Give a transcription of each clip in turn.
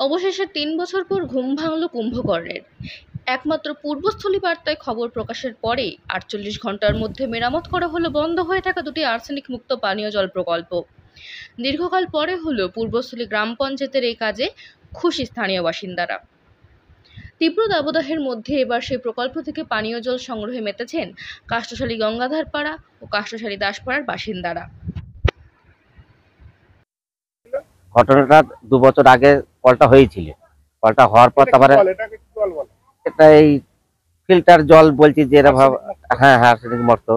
অবশেষে ৩ বছর পর ঘুম ভাঙল কুম্ভকর্ণের। একমাত্র পূর্বস্থলী বার্তায় খবর প্রকাশের পরেই ৪৮ ঘণ্টার মধ্যে মেরামত করা হলো বন্ধ হয়ে থাকা দুটি আর্সেনিক মুক্ত পানীয় জল প্রকল্প। দীর্ঘকাল পরে হলো পূর্বস্থলী গ্রাম পঞ্চায়েতের এই কাজে খুশি স্থানীয় বাসিন্দারা। তীব্র দাবদাহের মধ্যে এবার সেই প্রকল্প থেকে পানীয় জল সংগ্রহে মেতেছেন কাষ্ঠশালী গঙ্গাধারপাড়া ও কাষ্ঠশালী দাসপাড়ার বাসিন্দারা। ঘটনাটা ২ বছর আগে কলটা হয়েছিল। কলটা হওয়ার পর তারপরে এটা এই ফিল্টার জল বলছি যে এরকম, হ্যাঁ হ্যাঁ আর্সেনিক মুক্ত।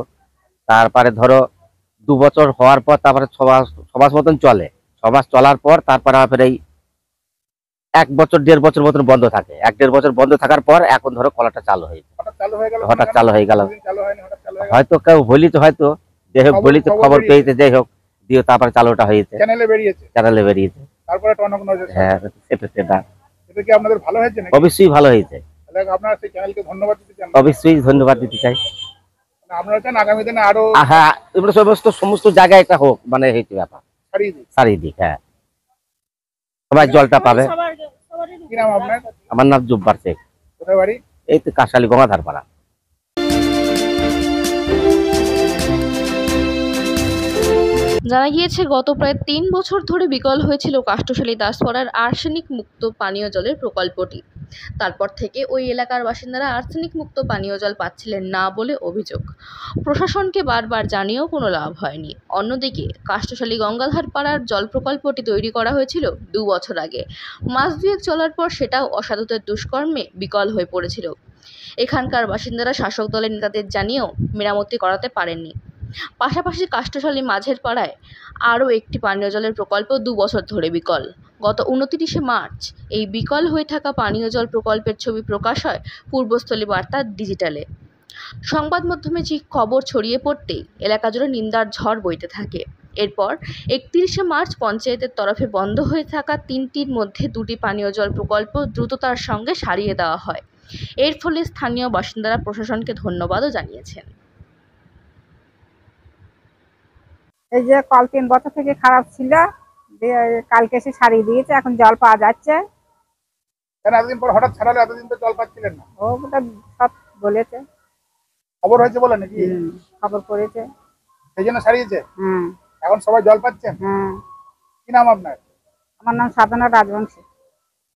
তারপরে ধরো ২ বছর হওয়ার পর তারপরে ৬ মাস মতন চলে। ৬ মাস চলার পর তারপরে আবার এই ১ বছর ১.৫ বছর মতন বন্ধ থাকে। ১.৫ বছর বন্ধ থাকার পর এখন ধরো কলাটা চালু হয়েছে। হঠাৎ চালু হয়ে গেল, হয়তো কেউ বলিত, হয়তো যাই হোক বলিত, খবর পেয়েছে, যাই হোক দিয়ে তারপরে চালুটা হয়েছে, চ্যানেলে বেরিয়েছে। তারপরে টনক নজর। হ্যাঁ সেটা এটা কি আপনাদের ভালো হয়েছে নাকি? অবশ্যই ভালো হয়েছে। তাহলে আপনারা সেই চ্যানেলকে ধন্যবাদ দিতে চান? অবশ্যই ধন্যবাদ দিতে চাই। আপনারা চান আগামী দিনে আরো হ্যাঁ এগুলো সমস্ত জায়গায় এটা হোক, মানে হয়েছে ব্যাপার চারিদিক। হ্যাঁ সবাই জলটা পাবে। কি নাম আপনার? আমার নাম জুব্বার শেখ। কোথায় বাড়ি? এই তো কাশালী গঙ্গাধারপাড়া। জানা গিয়েছে, গত প্রায় ৩ বছর ধরে বিকল হয়েছিল কাষ্ঠশালী দাসপাড়ার আর্সেনিক মুক্ত পানীয় জলের প্রকল্পটি। তারপর থেকে ওই এলাকার বাসিন্দারা আর্সেনিক মুক্ত পানীয় জল পাচ্ছিলেন না বলে অভিযোগ। প্রশাসনকে বারবার জানিয়েও কোনো লাভ হয়নি। অন্যদিকে কাষ্ঠশালী গঙ্গাধারপাড়ার জল প্রকল্পটি তৈরি করা হয়েছিল ২ বছর আগে। মাস দুয়েক চলার পর সেটাও অসাধুদের দুষ্কর্মে বিকল হয়ে পড়েছিল। এখানকার বাসিন্দারা শাসক দলের নেতাদের জানিয়েও মেরামতি করাতে পারেননি। পাশাপাশি কাষ্ঠশালী মাঝের পাড়ায় আরও একটি পানীয় জলের প্রকল্প ২ বছর ধরে বিকল। গত ২৯শে মার্চ এই বিকল হয়ে থাকা পানীয় জল প্রকল্পের ছবি প্রকাশ হয় পূর্বস্থলী বার্তা ডিজিটালে। সংবাদ মাধ্যমে যে খবর ছড়িয়ে পড়তেই এলাকা জুড়ে নিন্দার ঝড় বইতে থাকে। এরপর ৩১শে মার্চ পঞ্চায়েতের তরফে বন্ধ হয়ে থাকা ৩টির মধ্যে ২টি পানীয় জল প্রকল্প দ্রুততার সঙ্গে সারিয়ে দেওয়া হয়। এর ফলে স্থানীয় বাসিন্দারা প্রশাসনকে ধন্যবাদও জানিয়েছেন। এই যে কল ৩ বছর থেকে খারাপ ছিল, কালকে এসে সারিয়ে দিয়েছে, এখন জল পাওয়া যাচ্ছে। এতদিন পর হঠাৎ ছাড়ালে, এতদিন তো জল পাচ্ছিলেন না? ও সব বলেছে, খবর হয়েছে বলে নাকি? খবর পড়েছে, সেই জন্য সারিয়েছে। এখন সবাই জল পাচ্ছেন। কি নাম আপনার? আমার নাম সাধনা রাজবংশী।